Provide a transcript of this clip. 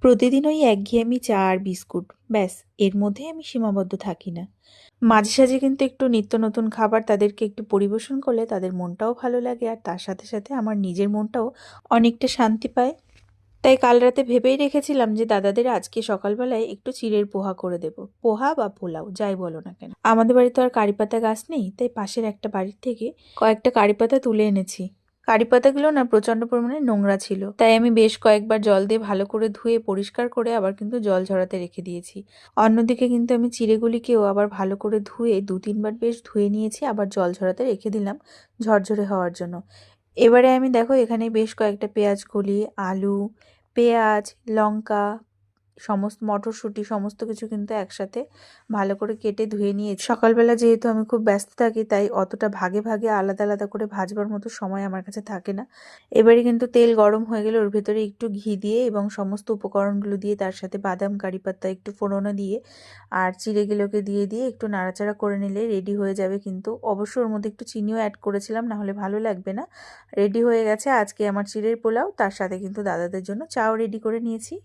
প্রতিদিন ওই একঘেয়েমি চা আর বিস্কুট, ব্যাস এর মধ্যেই আমি সীমাবদ্ধ থাকি না। মাঝে সাঝে কিন্তু একটু নিত্য নতুন খাবার তাদেরকে একটু পরিবেশন করলে তাদের মনটাও ভালো লাগে, আর তার সাথে সাথে আমার নিজের মনটাও অনেকটা শান্তি পায়। তাই কাল রাতে ভেবেই রেখেছিলাম যে দাদাদের আজকে সকালবেলায় একটু চিড়ের পোহা করে দেব। পোহা বা পোলাও যাই বলো না কেন, আমাদের বাড়িতে আর কারি পাতা গাছ নেই, তাই পাশের একটা বাড়ির থেকে কয়েকটা কারি পাতা তুলে এনেছি। কারি পাতাগুলো না প্রচন্ড পরিমাণে নোংরা ছিল, তাই আমি বেশ কয়েকবার জল দিয়ে ভালো করে ধুয়ে পরিষ্কার করে আবার কিন্তু জল ঝরাতে রেখে দিয়েছি। অন্যদিকে কিন্তু আমি চিড়েগুলিকেও আবার ভালো করে ধুয়ে 2-3 বার বেশ ধুয়ে নিয়েছি, আবার জল ঝরাতে রেখে দিলাম ঝরঝরে হওয়ার জন্য। এবারে আমি দেখো এখানে বেশ কয়েকটা পেঁয়াজ কলি, আলু, পেঁয়াজ, লঙ্কা, সমস্ত মটরশুঁটি সমস্ত কিছু কিন্তু একসাথে ভালো করে কেটে ধুয়ে নিয়েছি। সকালবেলা যেহেতু আমি খুব ব্যস্ত থাকি, তাই অতটা ভাগে ভাগে আলাদা আলাদা করে ভাজবার মতো সময় আমার কাছে থাকে না। এবারে কিন্তু তেল গরম হয়ে গেলে ওর ভেতরে একটু ঘি দিয়ে এবং সমস্ত উপকরণগুলো দিয়ে, তার সাথে বাদাম, কারি পাতা, একটু ফোড়নো দিয়ে আর চিড়েগুলোকে দিয়ে দিয়ে একটু নাড়াচাড়া করে নিলে রেডি হয়ে যাবে। কিন্তু অবশ্যই ওর মধ্যে একটু চিনিও অ্যাড করেছিলাম, না হলে ভালো লাগবে না। রেডি হয়ে গেছে আজকে আমার চিড়ের পোলাও, তার সাথে কিন্তু দাদাদের জন্য চাও রেডি করে নিয়েছি।